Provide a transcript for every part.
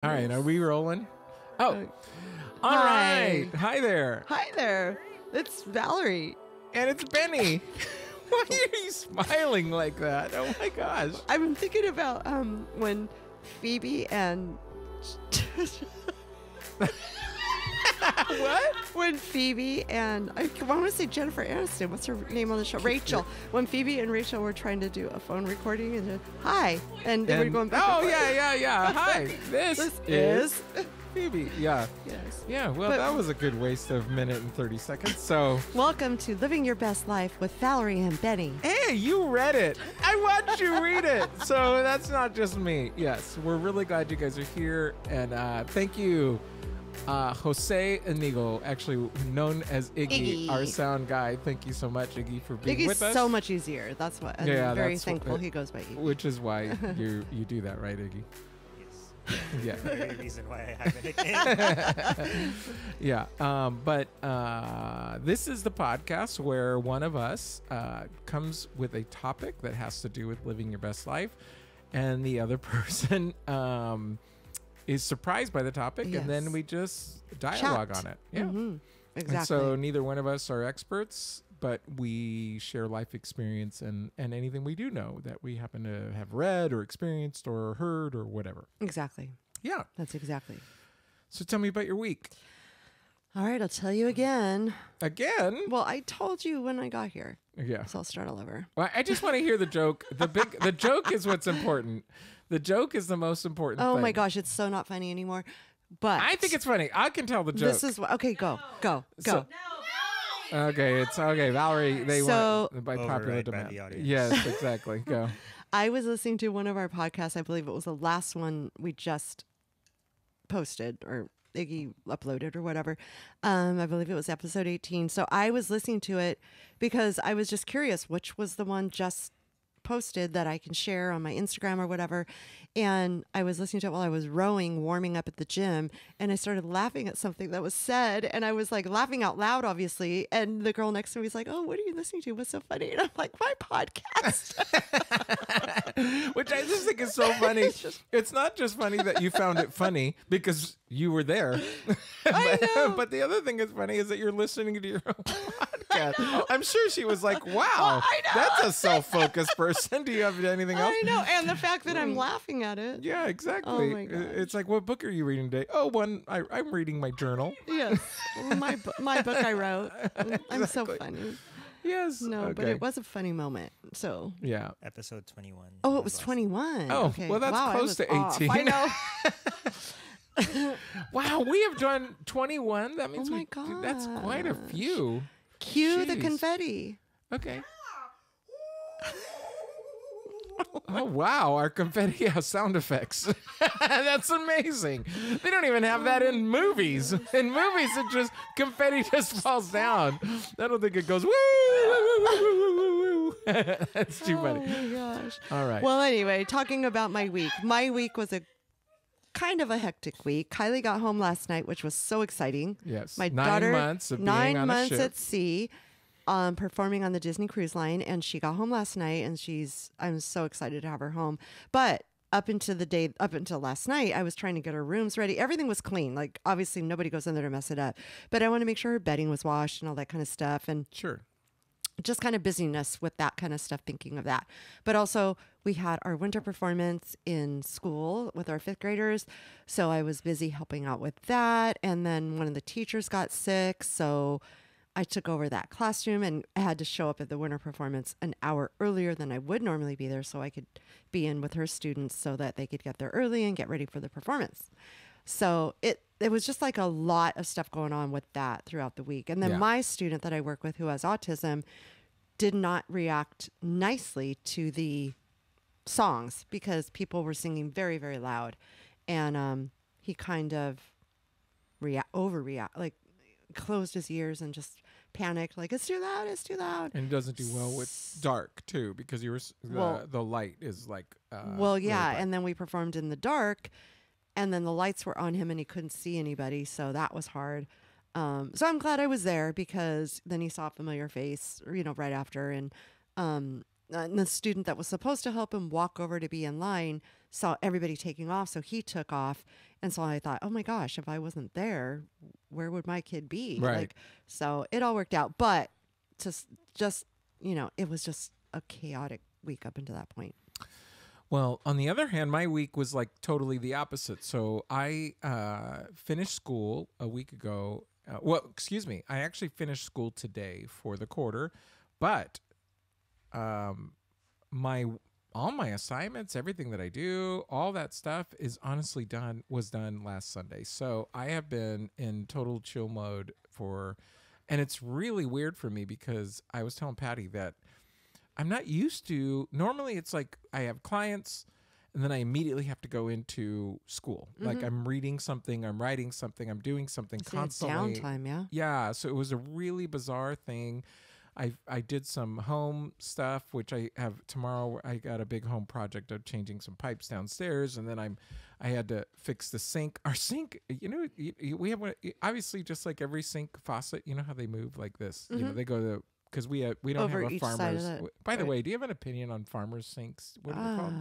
All right, are we rolling? Oh, all right. Hi there. Hi there. It's Valerie. And it's Benny. Why are you smiling like that? Oh my gosh. I'm thinking about when Phoebe and What? when Phoebe and I want to say Jennifer Aniston. What's her name on the show? Rachel. When Phoebe and Rachel were trying to do a phone recording and said, hi, and they were going back. Oh yeah. Hi. This is Phoebe. Yeah. Yes. Yeah. Well, that was a good waste of minute and 30 seconds. So Welcome to Living Your Best Life with Valerie and Bennie. hey, you read it. I watched you read it. So that's not just me. Yes, we're really glad you guys are here, and thank you. Jose Inigo, actually known as Iggy, our sound guy. Thank you so much, Iggy, for being Iggy's with us. so much easier. That's what. I'm very thankful he goes by Iggy. Which is why you do that, right, Iggy? Yes. Yeah. The very reason why I have it again. Yeah. But this is the podcast where one of us comes with a topic that has to do with living your best life, and the other person is surprised by the topic, Yes. and then we just dialogue Chat. on it. Yeah. Mm-hmm. Exactly. And so neither one of us are experts, but we share life experience and anything we do know that we happen to have read or experienced or heard or whatever. Exactly. Yeah. That's exactly. So tell me about your week. All right, I'll tell you again. Again? Well, I told you when I got here, Yeah. so I'll start all over. Well, I just want to hear the joke. The joke is what's important. The joke is the most important Oh thing. my gosh, it's so not funny anymore. But I think it's funny. I can tell the joke. this is what. Okay, go. So- Okay, it's okay. Valerie, they So- want by popular Override by demand. the audience. Yes, exactly. Go. I was listening to one of our podcasts. I believe it was the last one we just posted or Iggy uploaded or whatever. I believe it was episode 18. So I was listening to it because I was just curious which was the one just posted that I can share on my Instagram or whatever. And I was listening to it while I was rowing, warming up at the gym. And I started laughing at something that was said. And I was like laughing out loud, obviously. And the girl next to me was like, oh, what are you listening to? What's so funny? And I'm like, my podcast. Which I just think is so funny. It's not just funny that you found it funny because you were there. I know. But the other thing that's funny is that you're listening to your own podcast. I'm sure she was like, wow, I know. that's a self-focused person. Do you have anything else? I know. And the fact that I'm laughing at it. Yeah, exactly. Oh my gosh. It's like, what book are you reading today? Oh, I'm reading my journal. Yes. My book I wrote. I'm so Exactly. funny. Yes. No, but Okay. it was a funny moment. So. Yeah. Episode 21. Oh, it was 21. Oh, okay. well, that's wow, close to off. 18. I know. Wow, we have done 21. That means Oh my that's quite a few. Cue the Jeez. confetti. Okay. Oh wow, our confetti has sound effects. That's amazing. They don't even have that in movies. In movies, it just confetti just falls down. I don't think it goes woo. That's too funny. Oh my gosh. All right. Well, anyway, talking about my week. My week was a kind of a hectic week. Kylie got home last night, which was so exciting. Yes. My 9 daughter, months of being 9 on a months ship. at sea, performing on the Disney Cruise Line, and she got home last night, and I'm so excited to have her home. But up until last night, I was trying to get her rooms ready. Everything was clean. Like, obviously, nobody goes in there to mess it up. But I want to make sure her bedding was washed and all that kind of stuff. And Sure. just kind of busyness with that kind of stuff, thinking of that. But also, we had our winter performance in school with our 5th graders. So I was busy helping out with that. And then one of the teachers got sick. So I took over that classroom and I had to show up at the winter performance an hour earlier than I would normally be there so I could be in with her students so that they could get there early and get ready for the performance. So it was just like a lot of stuff going on with that throughout the week. And then Yeah. my student that I work with who has autism did not react nicely to the songs because people were singing very, very loud. And he kind of overreact, like closed his ears and just panicked, like, it's too loud, it's too loud. And it doesn't do well with dark too, because the light is like. Well, yeah. really bright. And then we performed in the dark, and then the lights were on him and he couldn't see anybody. So that was hard. So I'm glad I was there because then he saw a familiar face, right after. And the student that was supposed to help him walk over to be in line saw everybody taking off, so he took off. And so I thought, oh my gosh, if I wasn't there, where would my kid be? Right. Like, so it all worked out. But just, it was just a chaotic week up until that point. Well, on the other hand, my week was like totally the opposite. So I finished school a week ago. Excuse me. I actually finished school today for the quarter, but all my assignments, everything that I do, all that stuff was done last Sunday. So I have been in total chill mode and it's really weird for me because I was telling Patty that I'm not used to, normally it's like I have clients and then I immediately have to go into school. Like I'm reading something, I'm writing something, I'm doing something constantly. Downtime, yeah. Yeah. So it was a really bizarre thing. I did some home stuff, which I have tomorrow. I got a big home project of changing some pipes downstairs, and then I had to fix the sink. Our sink, we have obviously just like every sink faucet. You know how they move like this. They go because we don't Over have a each side farmer's. of that, By the way, do you have an opinion on farmers' sinks? What are they called?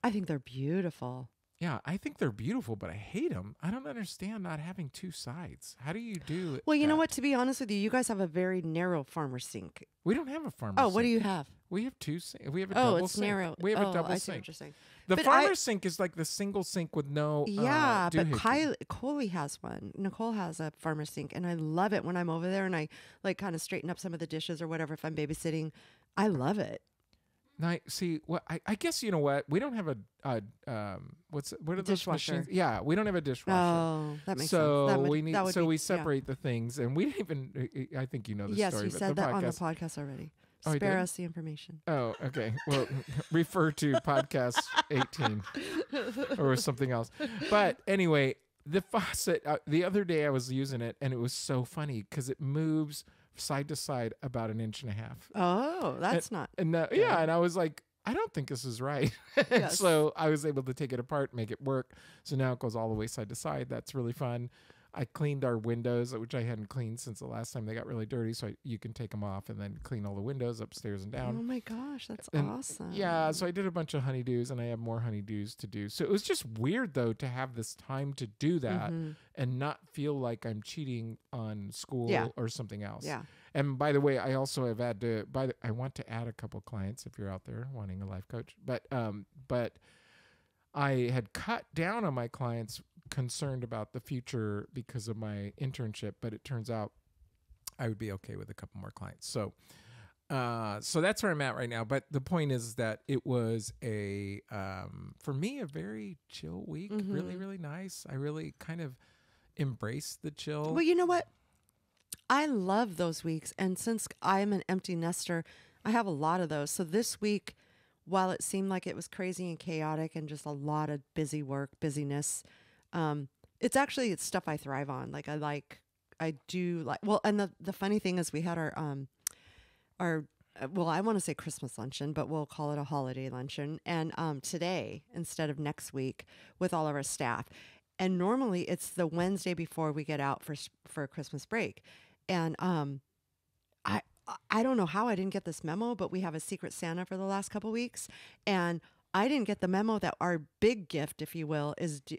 I think they're beautiful. Yeah, I think they're beautiful, but I hate them. I don't understand not having two sides. How do you do it? Well, you know what? To be honest with you guys have a very narrow farmer sink. We don't have a farmer's Oh, sink. what do you have? We have two sinks. We have a double it's sink. narrow. We have a double I see sink. what you're saying. The But farmer's sink is like the single sink with no Yeah, but doohickey. Coley has one. Nicole has a farmer sink, and I love it when I'm over there and I like kind of straighten up some of the dishes or whatever if I'm babysitting. I love it. Now, see, what I guess you know what? We don't have what are those Dishwasher. machines? Yeah, we don't have a dishwasher. Oh, that makes So sense. we separate the things, and we didn't even. I think you know the Yes, story. you but said the that on the podcast. podcast already. Oh, you Spare did? us the information. Oh, okay. Well, refer to podcast 18 or something else. But anyway, the faucet, the other day I was using it and it was so funny because it moves side to side about 1.5 inches. Oh, that's not. And yeah, and I was like, I don't think this is right. Yes. So I was able to take it apart, make it work. So now it goes all the way side to side. That's really fun. I cleaned our windows, which I hadn't cleaned since the last time they got really dirty. So you can take them off and then clean all the windows upstairs and down. Oh my gosh, that's And awesome. Yeah, so I did a bunch of honeydews and I have more honeydews to do. So it was just weird though to have this time to do that and not feel like I'm cheating on school or something else. Yeah. And by the way, I also have had to I want to add a couple clients if you're out there wanting a life coach. But I had cut down on my clients concerned about the future because of my internship, but it turns out I would be okay with a couple more clients. So that's where I'm at right now. But the point is that it was for me, a very chill week, really, really nice. I really kind of embraced the chill. Well, you know what? I love those weeks. And since I'm an empty nester, I have a lot of those. So this week, while it seemed like it was crazy and chaotic and just a lot of busyness, it's stuff I thrive on. I do like, well, and the funny thing is we had our I want to say Christmas luncheon, but we'll call it a holiday luncheon. And today, instead of next week, with all of our staff. And normally it's the Wednesday before we get out for Christmas break. And I don't know how I didn't get this memo, but we have a Secret Santa for the last couple weeks. And I didn't get the memo that our big gift, if you will,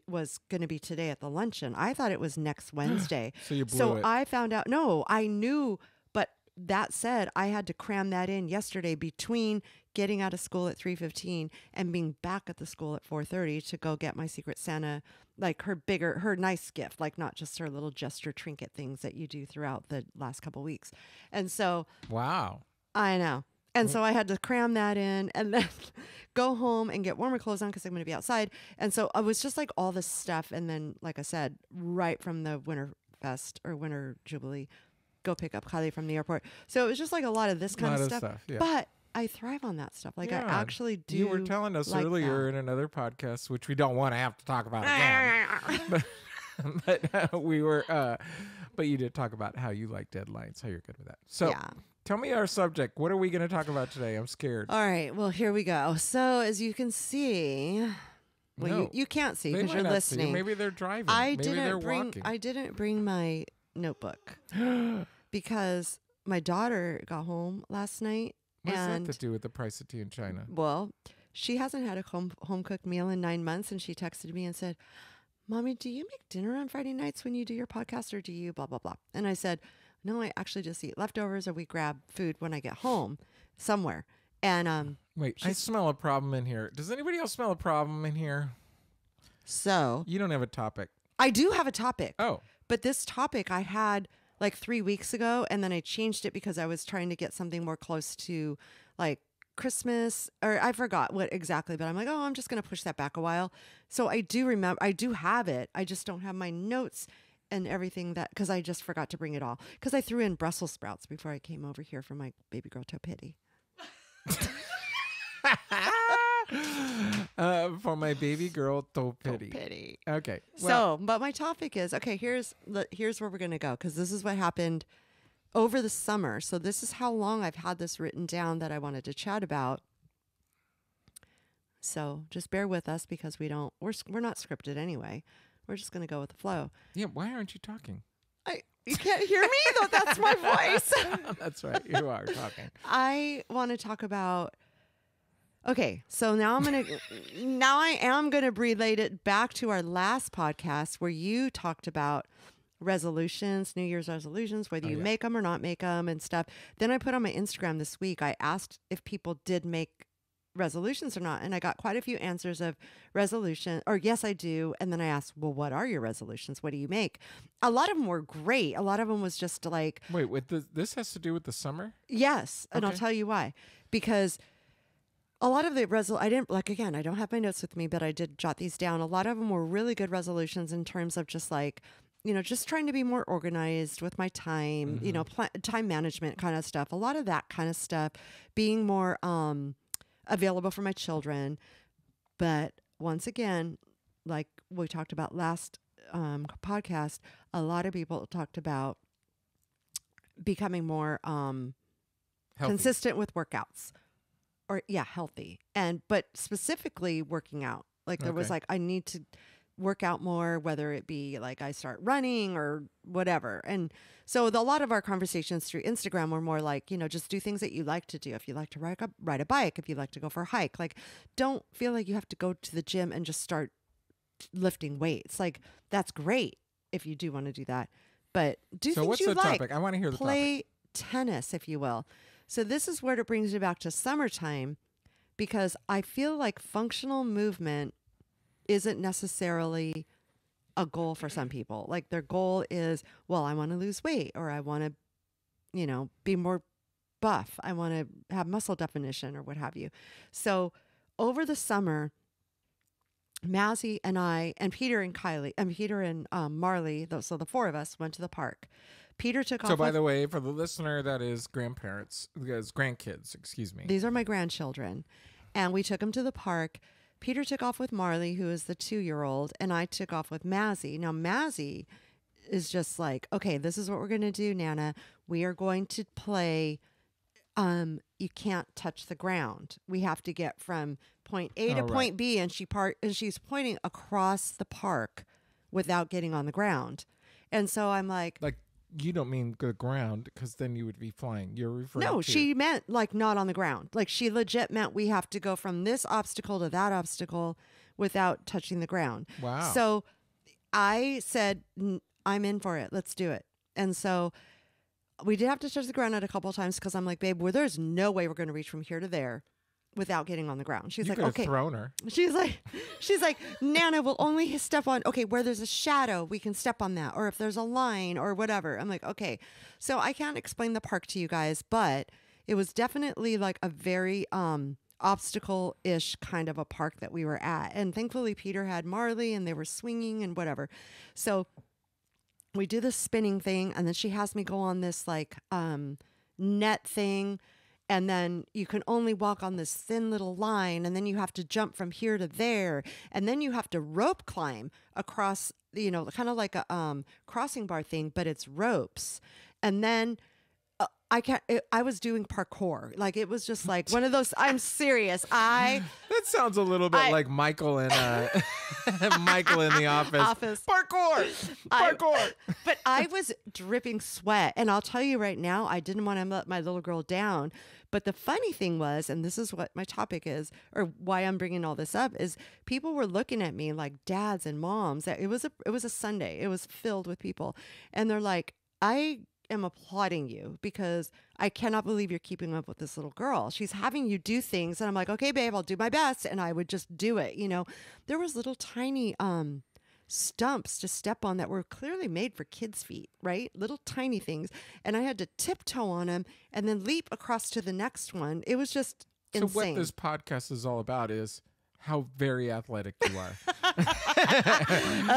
was going to be today at the luncheon. I thought it was next Wednesday. So you blew it. I found out, no, I knew, but that said, I had to cram that in yesterday between getting out of school at 3:15 and being back at the school at 4:30 to go get my Secret Santa, like her nice gift, like not just her little gesture trinket things that you do throughout the last couple weeks. And so, Wow. I know. And so I had to cram that in and then go home and get warmer clothes on because I'm going to be outside. And so I was just like all this stuff. And then, like I said, right from the Winter Fest or Winter Jubilee, go pick up Kylie from the airport. So it was just like a lot of this kind of stuff. Yeah. But I thrive on that stuff. Like I actually do. You were telling us like earlier that. in another podcast, which we don't want to have to talk about again. but we were, but you did talk about how you like deadlines, how you're good with that. So Yeah. tell me our subject. What are we going to talk about today? I'm scared. All right. Well, here we go. So as you can see, well, No, you can't see they because might you're not see. listening. Maybe they're driving. I Maybe they're didn't walking. bring my notebook because my daughter got home last night. What does and that to do with the price of tea in China? well, she hasn't had a home cooked meal in 9 months, and she texted me and said, "Mommy, do you make dinner on Friday nights when you do your podcast, or do you blah blah blah?" And I said, "No, I actually just eat leftovers, or we grab food when I get home somewhere." And Wait, I smell a problem in here. Does anybody else smell a problem in here? so You don't have a topic. I do have a topic. Oh. But this topic I had like 3 weeks ago, and then I changed it because I was trying to get something more close to like Christmas, or I forgot what exactly, but I'm like, oh, I'm just going to push that back a while. So I do remember, I do have it. I just don't have my notes and everything because I just forgot to bring it all. Because I threw in Brussels sprouts before I came over here for my baby girl toe pity. For my baby girl, toe pity. Pity. Okay. Well, So, but my topic is, okay, here's where we're going to go, because this is what happened over the summer. So this is how long I've had this written down that I wanted to chat about. So just bear with us, because we're not scripted anyway. We're just going to go with the flow. yeah, why aren't you talking? You can't hear me though. That's my voice. That's right. You are talking. I want to talk about. Okay, so now I am gonna relate it back to our last podcast where you talked about resolutions, New Year's resolutions, whether you make them or not make them and stuff. Then I put on my Instagram this week, I asked if people did make resolutions or not, and I got quite a few answers of resolution or yes I do. And then I asked, well, what are your resolutions? What do you make? A lot of them were great. A lot of them was just like, wait, this has to do with the summer? yes, and I'll tell you why. Because a lot of the I didn't, like, again, I don't have my notes with me, but I did jot these down. A lot of them were really good resolutions in terms of just like, just trying to be more organized with my time, time management kind of stuff. A lot of that kind of stuff, being more available for my children. But once again, like we talked about last podcast, a lot of people talked about becoming more consistent with workouts. Or healthy. But specifically working out. Like there was like, I need to work out more, whether it be like I start running or whatever. And so a lot of our conversations through Instagram were more like, just do things that you like to do. If you like to ride a bike, if you like to go for a hike, like don't feel like you have to go to the gym and just start lifting weights. Like that's great if you do want to do that. But do so things what's you the like. topic? I want to hear the Play topic. tennis, if you will. So this is where it brings me back to summertime, because I feel like functional movement isn't necessarily a goal for some people. Like their goal is, well, I want to lose weight, or I want to, be more buff. I want to have muscle definition or what have you. So over the summer, Mazzy and I and Peter and Kylie and Peter and Marley, so the four of us went to the park. Peter took off. So, by the way, for the listener, that is grandkids, excuse me. These are my grandchildren. And we took them to the park. Peter took off with Marley, who is the 2-year-old, and I took off with Mazzy. Now, Mazzy is just like, okay, this is what we're going to do, Nana. We are going to play, you can't touch the ground. We have to get from point A to point B, and she's pointing across the park without getting on the ground. And so I'm like, you don't mean the ground, because then you would be flying. You're referring to... No, she meant like not on the ground. Like she legit meant we have to go from this obstacle to that obstacle without touching the ground. Wow. So I said, I'm in for it. Let's do it. And so we did have to touch the ground a couple of times, because I'm like, babe, there's no way we're going to reach from here to there without getting on the ground. She's you like, could have okay. thrown her. She's like, Nana, we'll only step on, okay, where there's a shadow, we can step on that. Or if there's a line or whatever. I'm like, okay. So I can't explain the park to you guys, but it was definitely like a very obstacle-ish kind of a park that we were at. And thankfully Peter had Marley and they were swinging and whatever. So we do this spinning thing, and then she has me go on this like net thing. And then you can only walk on this thin little line, and then you have to jump from here to there. And then you have to rope climb across, kind of like a crossing bar thing, but it's ropes. And then I was doing parkour. Like it was just like one of those, I'm serious. That sounds a little bit like Michael in Michael in the office. Parkour. But I was dripping sweat. And I'll tell you right now, I didn't want to let my little girl down, But the funny thing was, and this is what my topic is, or why I'm bringing all this up, is people were looking at me like dads and moms. It was a Sunday. It was filled with people, and they're like, I am applauding you because I cannot believe you're keeping up with this little girl. She's having you do things, and I'm like, okay, babe, I'll do my best, and I would just do it. You know, there was little tiny stumps to step on that were clearly made for kids' feet, right? Little tiny things. And I had to tiptoe on them and then leap across to the next one. It was just insane. So what this podcast is all about is how very athletic you are.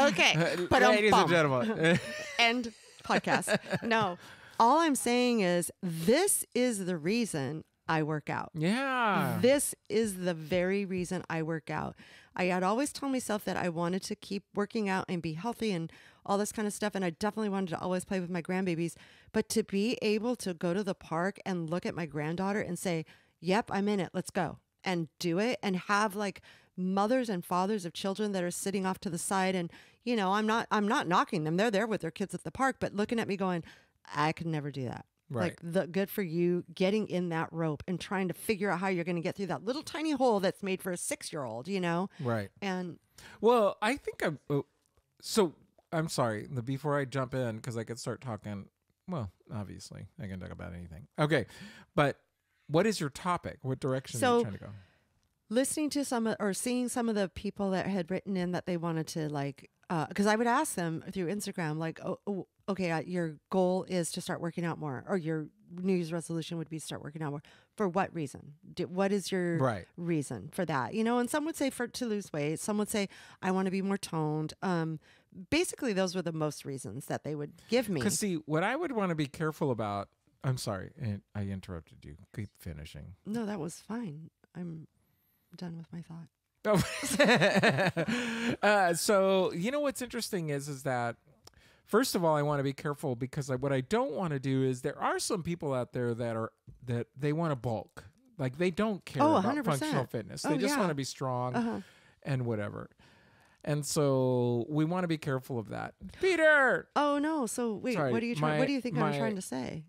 Okay. But ladies and gentlemen. End podcast. No, all I'm saying is this is the reason I work out. Yeah. This is the very reason I work out. I had always told myself that I wanted to keep working out and be healthy and all this kind of stuff. And I definitely wanted to always play with my grandbabies. But to be able to go to the park and look at my granddaughter and say, yep, I'm in it. Let's go and do it. And have like mothers and fathers of children that are sitting off to the side. And, you know, I'm not knocking them. They're there with their kids at the park, but looking at me going, I could never do that. Right. Like good for you getting in that rope and trying to figure out how you're going to get through that little tiny hole that's made for a 6-year-old, you know? Right. And well, I think so I'm sorry, before I jump in, because I could start talking, well, obviously I can talk about anything. Okay. But what is your topic? What direction are you trying to go? Listening to seeing some of the people that had written in that they wanted to like, because I would ask them through Instagram, like, okay, your goal is to start working out more, or your New Year's resolution would be to start working out more. For what reason? What is your reason for that? You know, and some would say to lose weight. Some would say, I want to be more toned. Basically, those were the most reasons that they would give me. Because see, what I would want to be careful about, I'm sorry, I interrupted you. Keep finishing. No, that was fine. I'm done with my thought. Oh. So, you know, what's interesting is that, first of all, I want to be careful because what I don't want to do is there are some people out there that they want to bulk. Like they don't care about 100%. Functional fitness. They just want to be strong and whatever. And so we want to be careful of that. Peter! Oh, no. So wait, Sorry, what do you think I'm trying to say?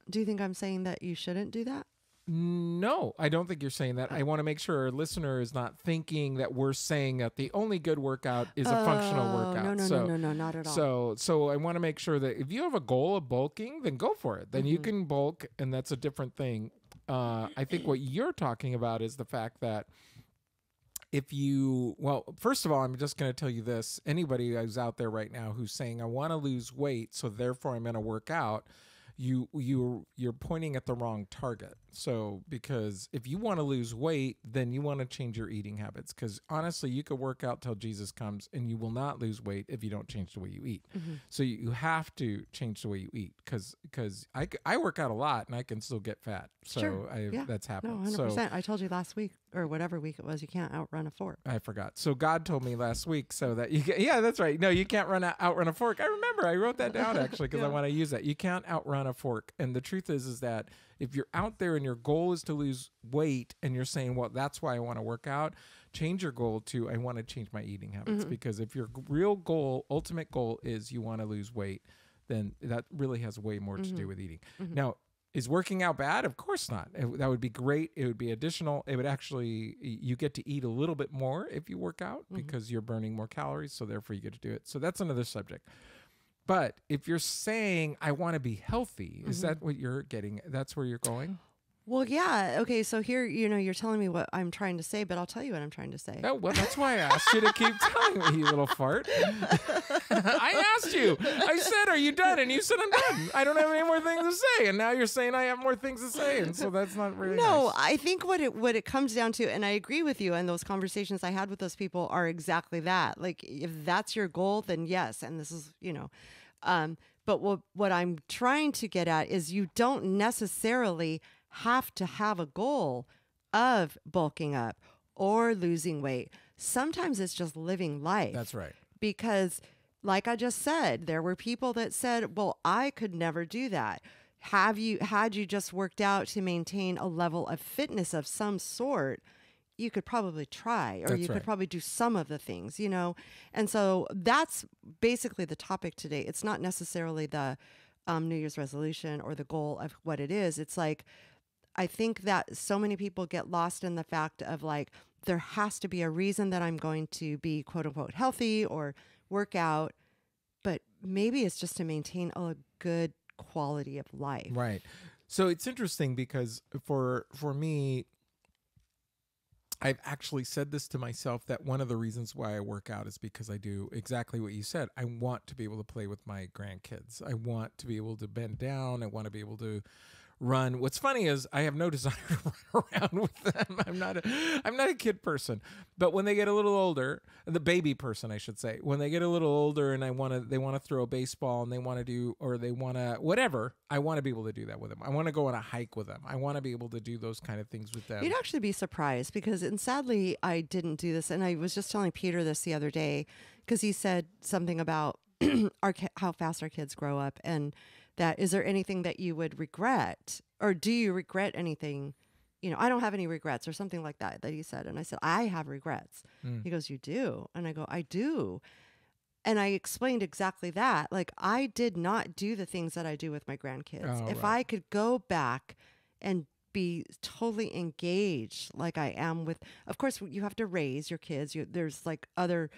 Do you think I'm saying that you shouldn't do that? No, I don't think you're saying that. I want to make sure our listener is not thinking that we're saying that the only good workout is a functional workout. No, not at all. So I want to make sure that if you have a goal of bulking, then go for it. Then you can bulk, and that's a different thing. I think what you're talking about is the fact that first of all, I'm just going to tell you this. Anybody who's out there right now who's saying, I want to lose weight, so therefore I'm going to work out, you're pointing at the wrong target. So because if you want to lose weight, then you want to change your eating habits, because honestly you could work out till Jesus comes and you will not lose weight if you don't change the way you eat. So you have to change the way you eat, because I work out a lot and I can still get fat. So sure. That's happened. No, 100%. I told you last week or whatever week it was, you can't outrun a fork. I forgot. So God told me last week so that you yeah, that's right. No, you can't outrun a fork. I remember I wrote that down actually because I want to use that. You can't outrun a fork. And the truth is that if you're out there and your goal is to lose weight and you're saying, well, that's why I want to work out, change your goal to, I want to change my eating habits. Because if your real goal, ultimate goal is you want to lose weight, then that really has way more to do with eating. Now, is working out bad? Of course not. That would be great. It would be additional. It would actually, you get to eat a little bit more if you work out because you're burning more calories. So therefore you get to do it. So that's another subject. But if you're saying, I want to be healthy, is that what you're getting? That's where you're going? Well, yeah. Okay. So here, you're telling me what I'm trying to say, but I'll tell you what I'm trying to say. Oh, well, that's why I asked you to keep telling me, you little fart. I asked you. I said, are you done? And you said, I'm done. I don't have any more things to say. And now you're saying I have more things to say. And so that's not really nice. I think what it comes down to, and I agree with you, and those conversations I had with those people are exactly that. Like, if that's your goal, then yes. And this is, but what I'm trying to get at is you don't necessarily have to have a goal of bulking up or losing weight. Sometimes it's just living life. That's right. Because like I just said, there were people that said, well, I could never do that. Had you just worked out to maintain a level of fitness of some sort, you could probably try, or you could probably do some of the things, And so that's basically the topic today. It's not necessarily the New Year's resolution or the goal of what it is. It's like, I think that so many people get lost in the fact of like, there has to be a reason that I'm going to be quote unquote healthy or work out, but maybe it's just to maintain a good quality of life. Right. So it's interesting because for me, I've actually said this to myself that one of the reasons why I work out is because I do exactly what you said. I want to be able to play with my grandkids. I want to be able to bend down. I want to be able to run. What's funny is I have no desire to run around with them. I'm not a kid person. But when they get a little older, the baby person I should say, when they get a little older and they want to throw a baseball and they want to do, or they want to whatever, I want to be able to do that with them. I want to go on a hike with them. I want to be able to do those kind of things with them. You'd actually be surprised because, and sadly, I didn't do this. And I was just telling Peter this the other day because he said something about how fast our kids grow up, and that is there anything that you would regret, or do you regret anything? You know, I don't have any regrets or something like that he said. And I said, I have regrets. He goes, you do? And I go, I do. And I explained exactly that. Like, I did not do the things that I do with my grandkids. If I could go back and be totally engaged like I am with, of course, you have to raise your kids. There's like other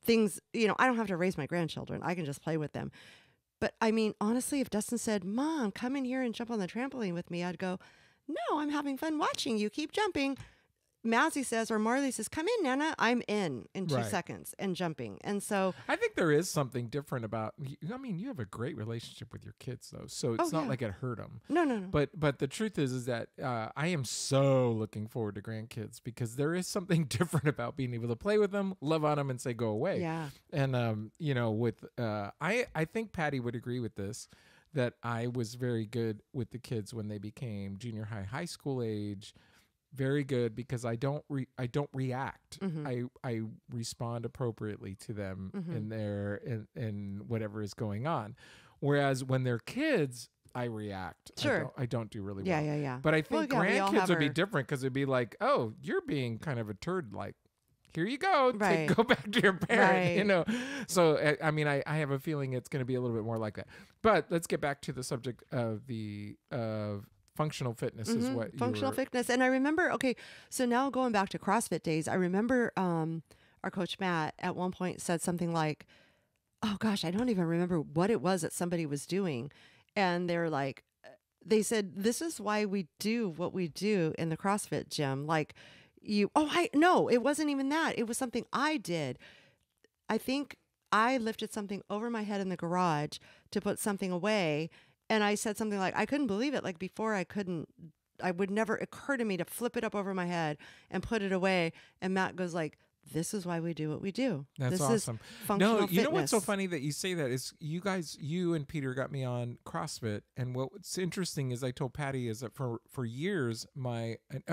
things, you know, I don't have to raise my grandchildren. I can just play with them. But I mean, honestly, if Dustin said, Mom, come in here and jump on the trampoline with me, I'd go, no, I'm having fun watching you keep jumping. Mazzy says, or Marley says, come in, Nana. I'm in 2 seconds and jumping. And so I think there is something different about, I mean, you have a great relationship with your kids though. So it's not like it hurt them. No. But the truth is that I am so looking forward to grandkids because there is something different about being able to play with them, love on them and say, go away. Yeah. And, you know, with, I think Patty would agree with this, that I was very good with the kids when they became junior high school age. Very good because I don't react. I respond appropriately to them in whatever is going on. Whereas when they're kids, I react. Sure. I don't do really well. Yeah. But I think grandkids would be different because it'd be like, oh, you're being kind of a turd. Like, here you go. Right. Go back to your parent. Right. You know. So I mean, I have a feeling it's going to be a little bit more like that. But let's get back to the subject of functional fitness is what functional fitness. And I remember, okay, so now going back to CrossFit days, I remember our coach Matt at one point said something like, oh gosh, I don't even remember what it was that somebody was doing. And they're like, they said, this is why we do what we do in the CrossFit gym. Like no, it wasn't even that. It was something I did. I think I lifted something over my head in the garage to put something away. And I said something like, I couldn't believe it. Like before I would never occur to me to flip it up over my head and put it away. And Matt goes like, this is why we do what we do. That's this awesome. Is functional you know what's fitness. so funny that you say that is you and Peter got me on CrossFit. And what's interesting is I told Patty is that for years,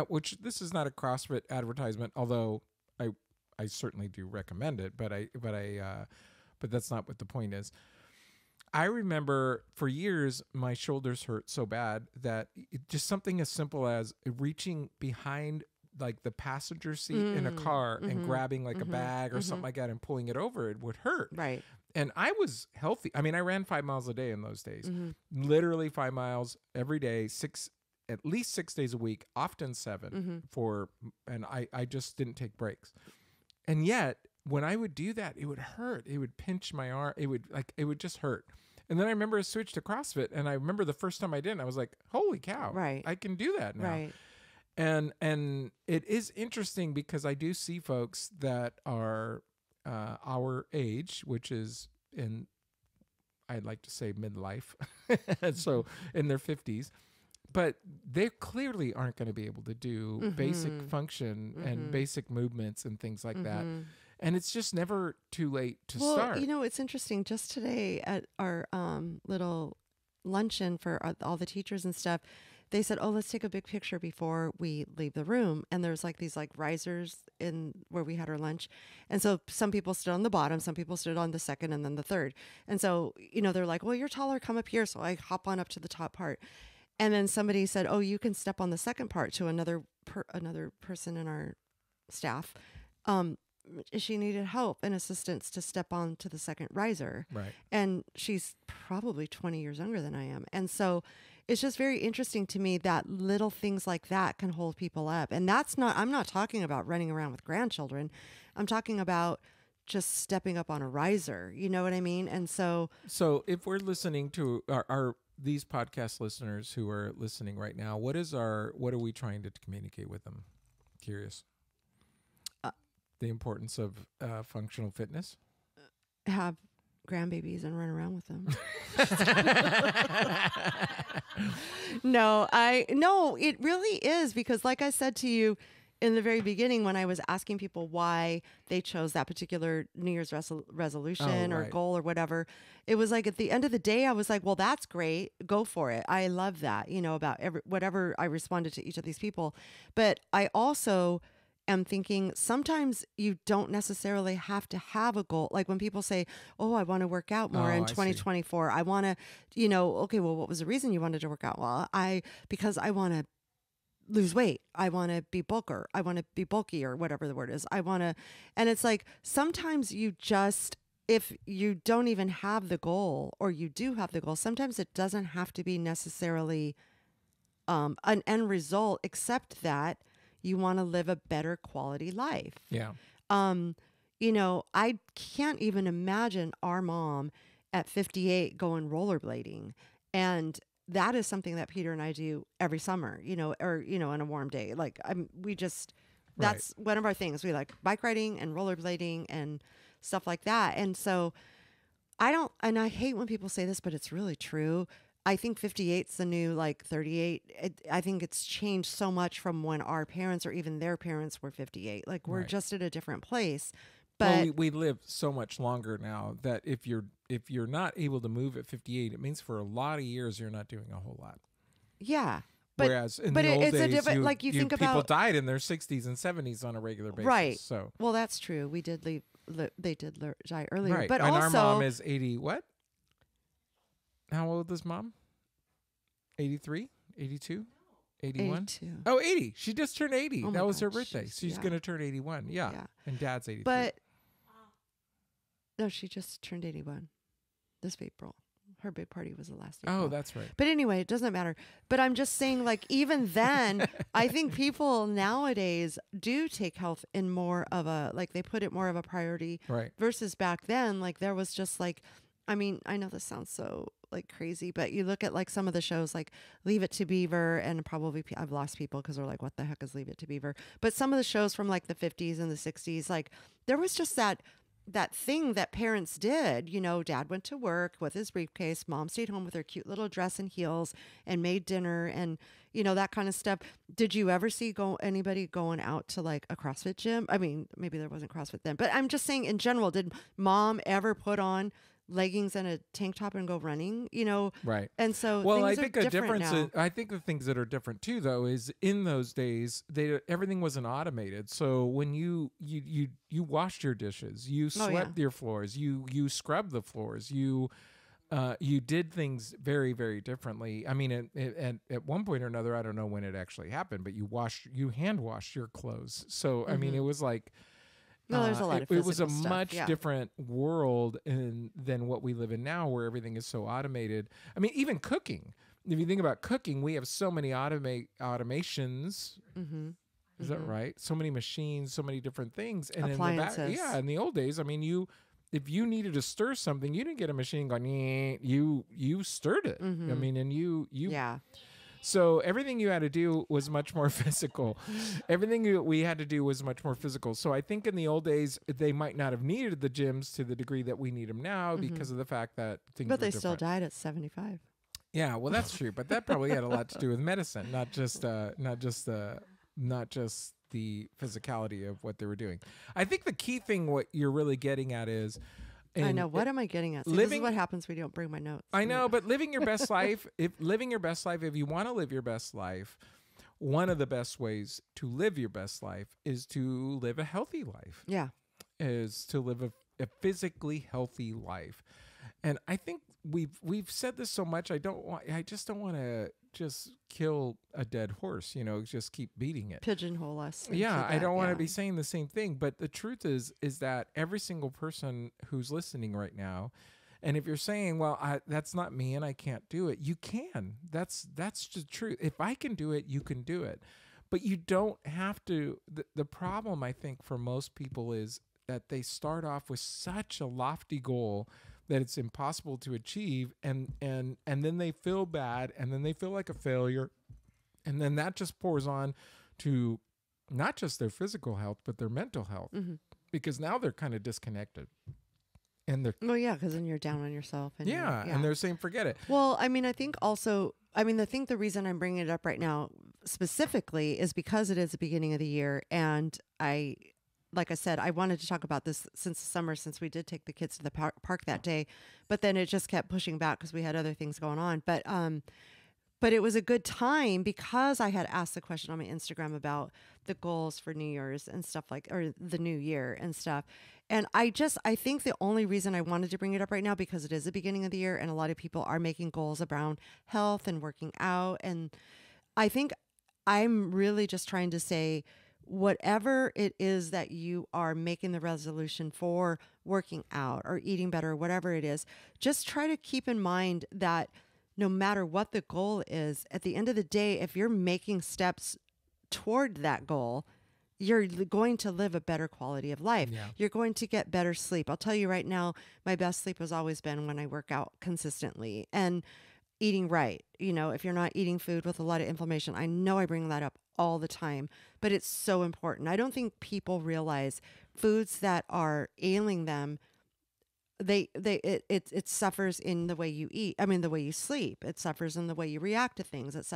which this is not a CrossFit advertisement, although I certainly do recommend it, but that's not what the point is. I remember for years, my shoulders hurt so bad that just something as simple as reaching behind like the passenger seat in a car and grabbing like a bag or something like that and pulling it over, it would hurt. Right. And I was healthy. I mean, I ran 5 miles a day in those days, literally 5 miles every day, at least 6 days a week, often 7 and I just didn't take breaks. And yet when I would do that, it would hurt. It would pinch my arm. It would just hurt. And then I remember I switched to CrossFit, and I remember the first time I did, I was like, "Holy cow! Right. I can do that now." Right. And it is interesting because I do see folks that are our age, which is I'd like to say midlife, so in their 50s, but they clearly aren't going to be able to do basic function and basic movements and things like that. And it's just never too late to start. You know, it's interesting. Just today at our little luncheon for all the teachers and stuff, they said, oh, let's take a big picture before we leave the room. And there's like these like risers in where we had our lunch. And so some people stood on the bottom, some people stood on the second and then the third. And so, you know, they're like, well, you're taller, come up here. So I hop on up to the top part. And then somebody said, oh, you can step on the second part to another person in our staff. she needed help and assistance to step on to the second riser. Right. And she's probably 20 years younger than I am. And so it's just very interesting to me that little things like that can hold people up. And I'm not talking about running around with grandchildren. I'm talking about just stepping up on a riser. You know what I mean? And so if we're listening to these podcast listeners who are listening right now, what are we trying to communicate with them? Curious. The importance of functional fitness. Have grandbabies and run around with them. No, it really is, because like I said to you in the very beginning, when I was asking people why they chose that particular New Year's resolution or goal or whatever, it was like at the end of the day, I was like, well, that's great. Go for it. I love that, about whatever I responded to each of these people. But I also am thinking sometimes you don't necessarily have to have a goal. Like when people say, oh, I want to work out more in 2024. I want to, okay, well, what was the reason you wanted to work out? Well, because I want to lose weight. I want to be bulker. I want to be bulky, or whatever the word is. And it's like, sometimes if you don't even have the goal, or you do have the goal, sometimes it doesn't have to be necessarily an end result, except that you want to live a better quality life. Yeah. I can't even imagine our mom at 58 going rollerblading. And that is something that Peter and I do every summer, or, on a warm day. Like that's one of our things. We like bike riding and rollerblading and stuff like that. And so and I hate when people say this, but it's really true. I think 58's the new 38. I think it's changed so much from when our parents or even their parents were 58. Like we're just at a different place. But we live so much longer now that if you're not able to move at 58, it means for a lot of years you're not doing a whole lot. Yeah. Whereas in the old days, a different, like you think people about, died in their 60s and 70s on a regular basis. Right. So well, that's true. We did they did die earlier. Right. But and also, our mom is 80. What? How old is mom? 83? 82? 81? 82. Oh, 80. She just turned 80. Oh my that was her God, birthday. She's yeah. going to turn 81. Yeah. And dad's 83. But no, she just turned 81 this April. Her big party was the last April. Oh, that's right. But anyway, it doesn't matter. But I'm just saying, even then, I think people nowadays do take health in more of they put it more of a priority. Right. Versus back then, there was just I know this sounds so crazy, but you look at some of the shows like Leave It to Beaver, and probably I've lost people because they're like, what the heck is Leave It to Beaver? But some of the shows from the 50s and the 60s, there was just that thing that parents did. Dad went to work with his briefcase, mom stayed home with her cute little dress and heels and made dinner and that kind of stuff. Did you ever see anybody going out to a CrossFit gym? I mean, maybe there wasn't CrossFit then, but I'm just saying in general, did mom ever put on leggings and a tank top and go running? Right. And so well, I things think are a different difference. now. I think the things that are different too, though, is in those days everything wasn't automated. So when you washed your dishes, you swept your floors, you scrubbed the floors, you did things very, very differently. I mean, at one point or another, I don't know when it actually happened, but you hand washed your clothes. So I mean, it was like. No, there's a lot of it was a stuff, much different world than what we live in now, where everything is so automated. I mean, even cooking. If you think about cooking, we have so many automations. Mm-hmm. Is that right? So many machines, so many different things. And appliances. In the old days, I mean, if you needed to stir something, you didn't get a machine going. You stirred it. Mm-hmm. I mean, and you. Yeah. So everything you had to do was much more physical. Everything we had to do was much more physical. So I think in the old days, they might not have needed the gyms to the degree that we need them now because of the fact that things were But they different. still died at 75. Yeah, well, that's true. But that probably had a lot to do with medicine, not just the physicality of what they were doing. I think the key thing, what you're really getting at is, I know. What am I getting at? See, this is what happens when you don't bring my notes. I know, but living your best life, if you want to live your best life, one of the best ways to live your best life is to live a healthy life. Yeah. Is to live a physically healthy life. And I think we've said this so much, I just don't want to just kill a dead horse, just keep beating it. Pigeonhole us. Yeah, I don't want to be saying the same thing, but the truth is that every single person who's listening right now, and if you're saying, well, that's not me and I can't do it, you can. That's the truth. If I can do it, you can do it. But you don't have to. The problem, I think, for most people is that they start off with such a lofty goal that it's impossible to achieve, and then they feel bad, and then they feel like a failure, and then that just pours on to not just their physical health, but their mental health, because now they're kind of disconnected. And they're because then you're down on yourself. And and they're saying, forget it. Well, I mean, I think the reason I'm bringing it up right now specifically is because it is the beginning of the year, and like I said, I wanted to talk about this since the summer, since we did take the kids to the park that day, but then it just kept pushing back because we had other things going on. But it was a good time because I had asked the question on my Instagram about the goals for New Year's and stuff or the new year and stuff. And I think the only reason I wanted to bring it up right now, because it is the beginning of the year and a lot of people are making goals around health and working out. And I think I'm really just trying to say, whatever it is that you are making the resolution for, working out or eating better, or whatever it is, just try to keep in mind that no matter what the goal is, at the end of the day, if you're making steps toward that goal, you're going to live a better quality of life. Yeah. You're going to get better sleep. I'll tell you right now, my best sleep has always been when I work out consistently and eating right. If you're not eating food with a lot of inflammation, I know I bring that up all the time, but it's so important. I don't think people realize foods that are ailing them, it suffers in the way you eat. I mean, the way you sleep. It suffers in the way you react to things. It's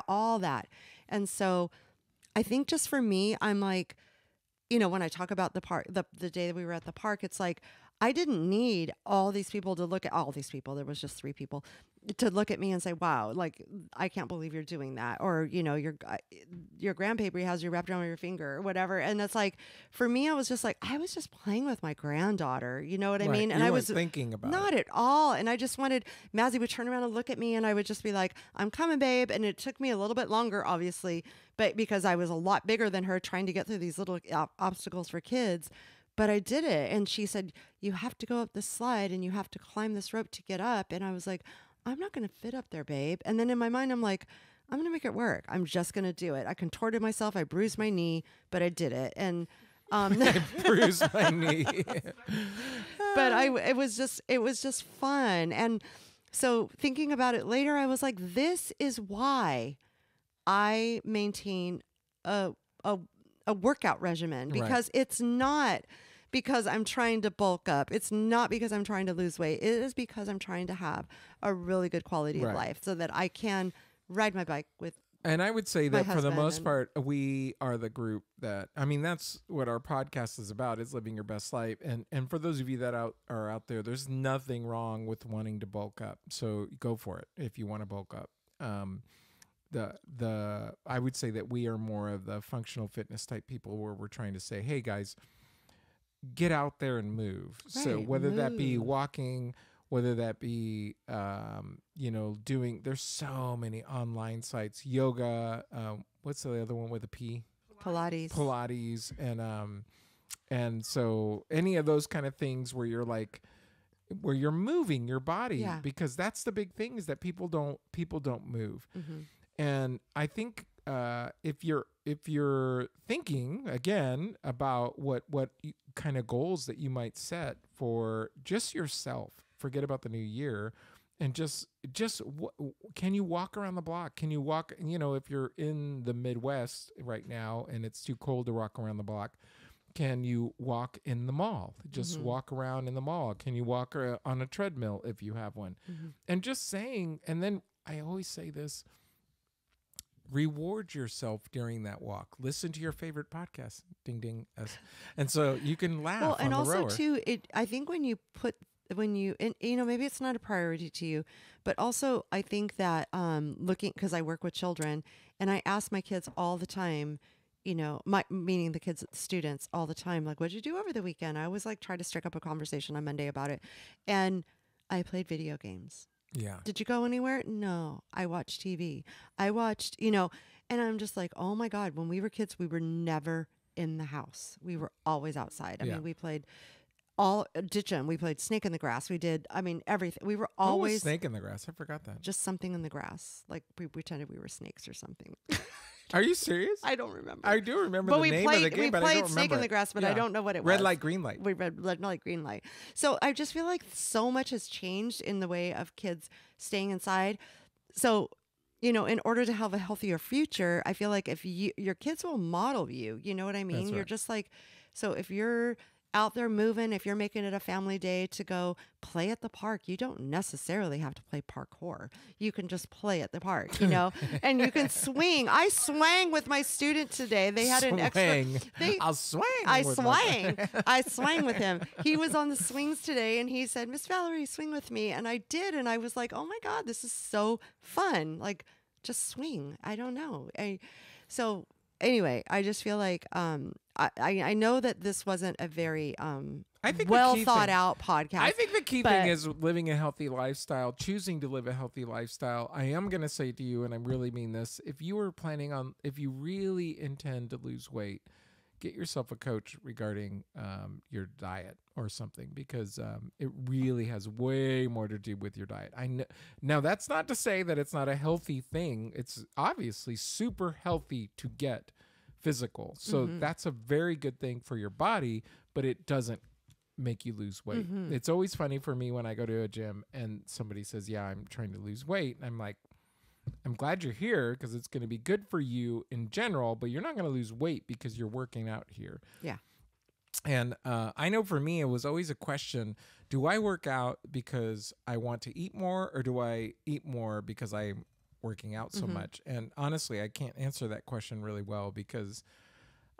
all that. And so I think just for me, I'm like, when I talk about the day that we were at the park, it's like, I didn't need all these people to look at all these people. There was just 3 people to look at me and say, wow, like, I can't believe you're doing that. Or, your grandpappy has you wrapped around your finger or whatever. And that's like, for me, I was just playing with my granddaughter. You know what I mean? And you I weren't was thinking about not it. at all. And I just wanted, Mazzy would turn around and look at me and I would just be like, I'm coming, babe. And it took me a little bit longer, obviously, but because I was a lot bigger than her trying to get through these little obstacles for kids. But I did it. And she said, you have to go up this slide and you have to climb this rope to get up. And I was like, I'm not going to fit up there, babe. And then in my mind, I'm like, I'm going to make it work. I'm just going to do it. I contorted myself. I bruised my knee, but I did it. And I bruised my knee. But it was just fun. And so thinking about it later, I was like, this is why I maintain a workout regimen, because it's not because I'm trying to bulk up. It's not because I'm trying to lose weight. It is because I'm trying to have a really good quality of life so that I can ride my bike with. And I would say that for the most and- part, we are the group that, I mean, that's what our podcast is about, is living your best life. And for those of you that are out there, there's nothing wrong with wanting to bulk up. So go for it if you want to bulk up. I would say that we are more of the functional fitness type people, where we're trying to say, hey guys, get out there and move. So whether that be walking, whether that be, doing, there's so many online sites, yoga, what's the other one with a P? Pilates. And so any of those kind of things where you're moving your body, because that's the big thing, is that people don't move. Mm-hmm. And I think if you're thinking again about what kind of goals that you might set for just yourself, forget about the new year, and just can you walk around the block? Can you walk? If you're in the Midwest right now and it's too cold to walk around the block, can you walk in the mall? Just walk around in the mall. Can you walk on a treadmill if you have one? Mm-hmm. And just saying, and then I always say this. Reward yourself during that walk. Listen to your favorite podcast, ding ding, and so you can laugh. Well, and on the also rower. too, I think when you maybe it's not a priority to you, but also I think that looking, because I work with children, and I ask my kids all the time, meaning the kids, students all the time, like, what'd you do over the weekend? I always try to strike up a conversation on Monday about it, and I played video games. Yeah. Did you go anywhere? No, I watched TV. I watched, and I'm just like, oh my God, when we were kids, we were never in the house. We were always outside. I Yeah. mean, we played ditch 'em. We played snake in the grass. We did, everything. We were What was always snake in the grass? I forgot that. just something in the grass. Like we pretended we were snakes or something. Are you serious? I don't remember. I do remember But the we name played, of the game, we but I played don't snake remember in the it. grass, but I Yeah. don't know what it was. Red light, green light. We read red light, green light. So I just feel like so much has changed in the way of kids staying inside. So, in order to have a healthier future, I feel like if your kids will model you, you know what I mean? That's You're right. just like, so if you're out there moving, if you're making it a family day to go play at the park, you don't necessarily have to play parkour. You can just play at the park, and you can swing. I swang with my student today. They had an extra. I'll swing. I with my- swang. I swang with him. He was on the swings today and he said, Miss Valerie, swing with me. And I did. And I was like, oh my God, this is so fun. Like, just swing. I don't know. So anyway, I just feel like I know that this wasn't a very I think the well key thought thing- out podcast. I think the key but- thing is living a healthy lifestyle, choosing to live a healthy lifestyle. I am going to say to you, and I really mean this, if you really intend to lose weight, get yourself a coach regarding your diet or something, because it really has way more to do with your diet. I know. Now, that's not to say that it's not a healthy thing. It's obviously super healthy to get physical. So that's a very good thing for your body, but it doesn't make you lose weight. It's always funny for me when I go to a gym and somebody says, yeah, I'm trying to lose weight. And I'm like, I'm glad you're here because it's going to be good for you in general, but you're not going to lose weight because you're working out here. Yeah. And I know for me, it was always a question, do I work out because I want to eat more, or do I eat more because I'm working out so much? And honestly, I can't answer that question really well because,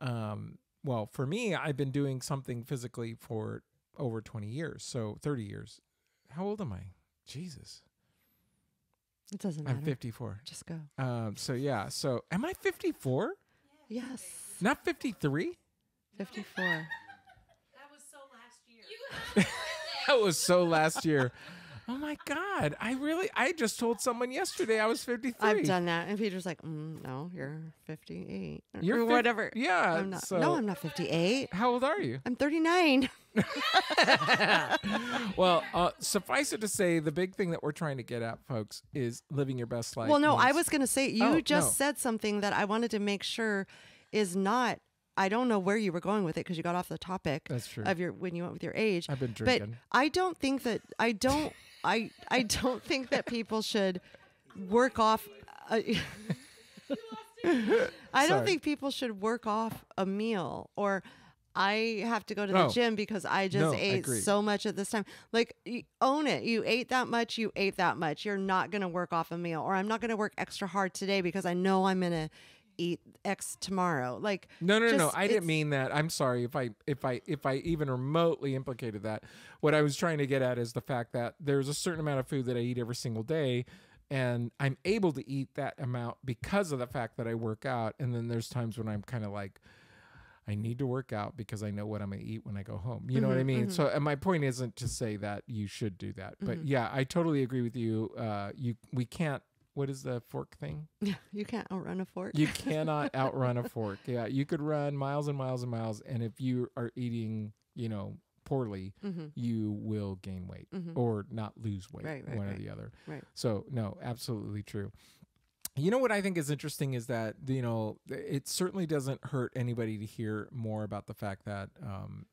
well, for me, I've been doing something physically for over 20 years, so 30 years. How old am I? Jesus. It doesn't matter. I'm 54. Just go. So yeah. So am I 54? Yes. Not 53? 54. That was so last year. That was so last year. Oh my God. I just told someone yesterday I was 53. I've done that. And Peter's like, no, you're 58. You're or fif- whatever. Yeah. I'm not. So No, I'm not 58. How old are you? I'm 39. Well, suffice it to say, the big thing that we're trying to get at, folks, is living your best life. Well, no, I means- was going to say, you Oh, just no. said something that I wanted to make sure is not, I don't know where you were going with it because you got off the topic That's true. of when you went with your age. I've been But drinking. I don't think that, I don't think that people should work off. I don't Sorry. think people should work off a meal, or I have to go to the Oh. gym because I just No, I ate agree. so much at this time. Like, own it. You ate that much. You ate that much. You're not going to work off a meal, or I'm not going to work extra hard today because I know I'm going to eat X tomorrow. Like, No. just- I didn't it's- mean that. I'm sorry if I even remotely implicated that. What I was trying to get at is the fact that there's a certain amount of food that I eat every single day, and I'm able to eat that amount because of the fact that I work out. And then there's times when I'm kind of like, I need to work out because I know what I'm going to eat when I go home. You know what I mean? So, and my point isn't to say that you should do that, but yeah, I totally agree with you. We can't. What is the fork thing? You can't outrun a fork. You cannot outrun a fork. Yeah, you could run miles and miles and miles, and if you are eating, poorly, you will gain weight or not lose weight, Right, one or right. the other. Right. So, no, absolutely true. You know what I think is interesting is that, it certainly doesn't hurt anybody to hear more about the fact that,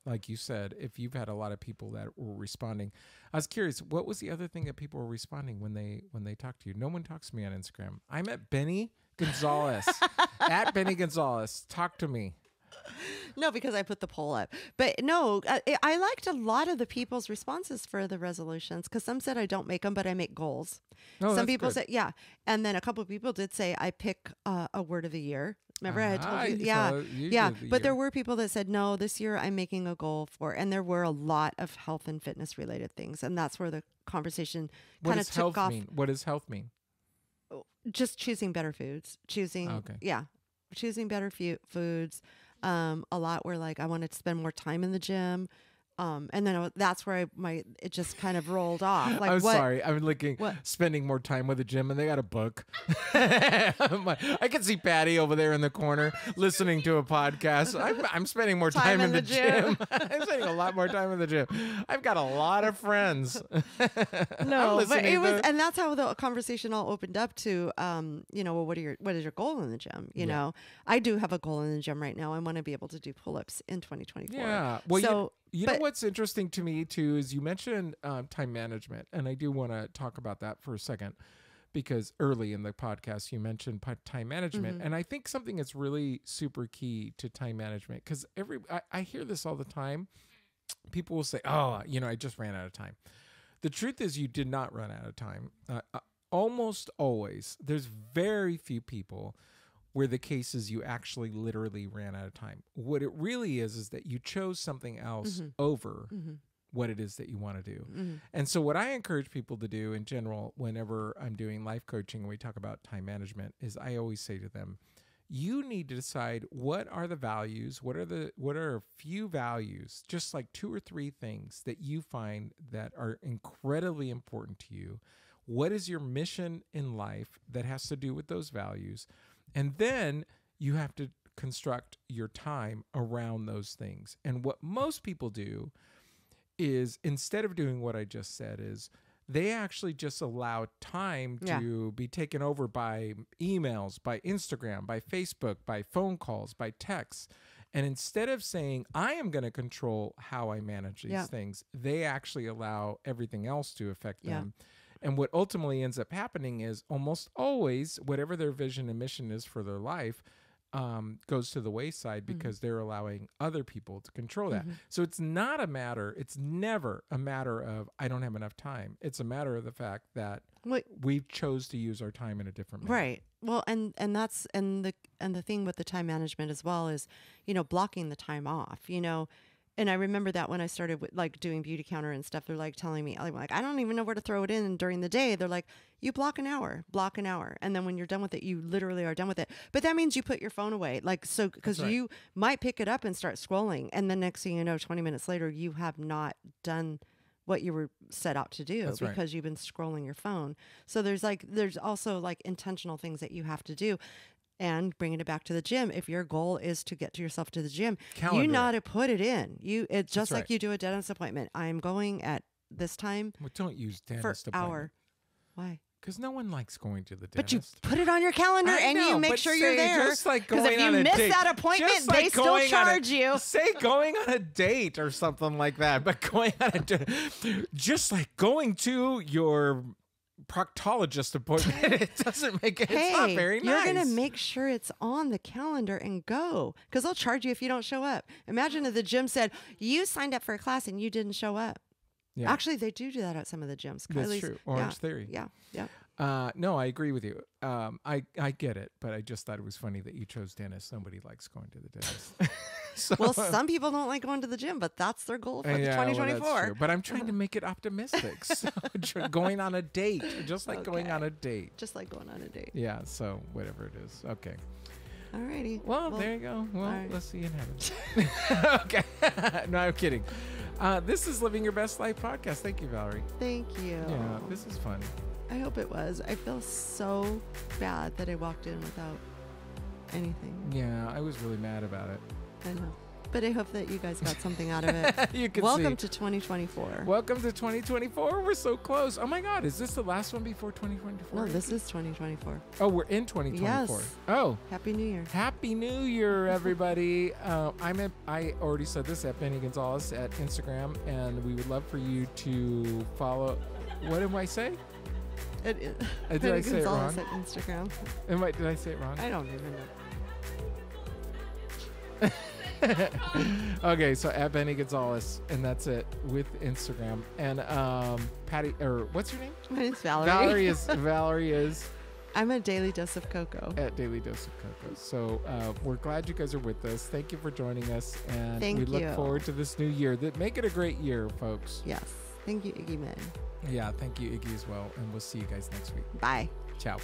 like you said, if you've had a lot of people that were responding. I was curious, what was the other thing that people were responding when they talked to you? No one talks to me on Instagram. I'm at Bennie Gonzalez. At Bennie Gonzalez. Talk to me. No, because I put the poll up. But no, I liked a lot of the people's responses for the resolutions, because some said I don't make them, but I make goals. Oh, Some that's people good. said, yeah. And then a couple of people did say I pick a word of the year. Remember I had told you? So Yeah. you Yeah. did the But there year. were people that said, no, this year I'm making a goal for, and there were a lot of health and fitness related things. And that's where the conversation What kind of does took health off. mean? What does health mean? Just choosing better foods, choosing better foods. A lot were like, I wanted to spend more time in the gym. And then that's where it just kind of rolled off. Like, I'm what? sorry. I'm looking, What? spending more time with the gym, and they got a book. I can see Patty over there in the corner listening to a podcast. I'm spending more time in the gym. I'm spending a lot more time in the gym. I've got a lot of friends. No, but it was, and that's how the conversation all opened up to, well, what is your goal in the gym? You know, I do have a goal in the gym right now. I want to be able to do pull-ups in 2024. Yeah. Well, so, you know what's interesting to me too is you mentioned time management, and I do want to talk about that for a second, because early in the podcast you mentioned time management, and I think something that's really super key to time management, because I hear this all the time. People will say, "Oh, I just ran out of time." The truth is, you did not run out of time. Almost always, there's very few people where the case is you actually literally ran out of time. What it really is that you chose something else over what it is that you want to do. And so what I encourage people to do in general, whenever I'm doing life coaching and we talk about time management, is I always say to them, you need to decide what are the values, what are a few values, just like 2 or 3 things that you find that are incredibly important to you. What is your mission in life that has to do with those values? And then you have to construct your time around those things. And what most people do is, instead of doing what I just said, is they actually just allow time to be taken over by emails, by Instagram, by Facebook, by phone calls, by texts. And instead of saying, I am going to control how I manage these things, they actually allow everything else to affect them. And what ultimately ends up happening is almost always whatever their vision and mission is for their life goes to the wayside, because they're allowing other people to control that. So it's never a matter of I don't have enough time. It's a matter of the fact that we've chose to use our time in a different manner. Right. Well, and the thing with the time management as well is, blocking the time off, And I remember that when I started with doing Beauty Counter and stuff, they're telling me, I don't even know where to throw it in during the day. They're like, you block an hour. And then when you're done with it, you literally are done with it. But that means you put your phone away. Because you might pick it up and start scrolling. And then next thing you know, 20 minutes later, you have not done what you were set out to do because you've been scrolling your phone. So there's also intentional things that you have to do. And bringing it back to the gym, if your goal is to get yourself to the gym, you know to put it in. It's just like you do a dentist appointment. I'm going at this time. Well, don't use dentist for appointment. Hour. Why? Because no one likes going to the dentist. But you put it on your calendar and you make sure you're there. Just like because going if you on a miss date, that appointment, they still charge you. Say going on a date or something like that. But going on a date, just like going to your proctologist appointment, it doesn't make it. It's not very nice. You're gonna make sure it's on the calendar and go, because they'll charge you if you don't show up. Imagine if the gym said you signed up for a class and you didn't show up. Yeah. Actually, they do that at some of the gyms. That's true. Orange Theory. Yeah. No, I agree with you. I get it, but I just thought it was funny that you chose dentist. Nobody likes going to the dentist. Well, some people don't like going to the gym, but that's their goal for 2024. Well, that's true. But I'm trying to make it optimistic. So going on a date, just like going on a date. Just like going on a date. Yeah, so whatever it is. Okay. Alrighty. Well, there you go. Well, let's see in heaven. Okay. No, I'm kidding. This is Living Your Best Life podcast. Thank you, Valerie. Thank you. Yeah, this is fun. I hope it was. I feel so bad that I walked in without anything. Yeah, I was really mad about it. I know. But I hope that you guys got something out of it. You can Welcome to 2024. Welcome to 2024. We're so close. Oh my God, is this the last one before 2024? No, this is 2024. Oh, we're in 2024. Yes. Oh. Happy New Year. Happy New Year, everybody. I already said this at Bennie Gonzalez at Instagram, and we would love for you to follow. What did I say? Did I say it wrong? At Instagram. Did I say it wrong? I don't even know. Okay, so at Bennie Gonzalez, and that's it with Instagram. And Patty, or what's your name? My name's Valerie. Valerie is. I'm a Daily Dose of Cocoa. At Daily Dose of Cocoa. So we're glad you guys are with us. Thank you for joining us, and we look forward to this new year. Make it a great year, folks. Yes. Thank you, Iggy Man. Yeah, thank you, Iggy, as well. And we'll see you guys next week. Bye. Ciao.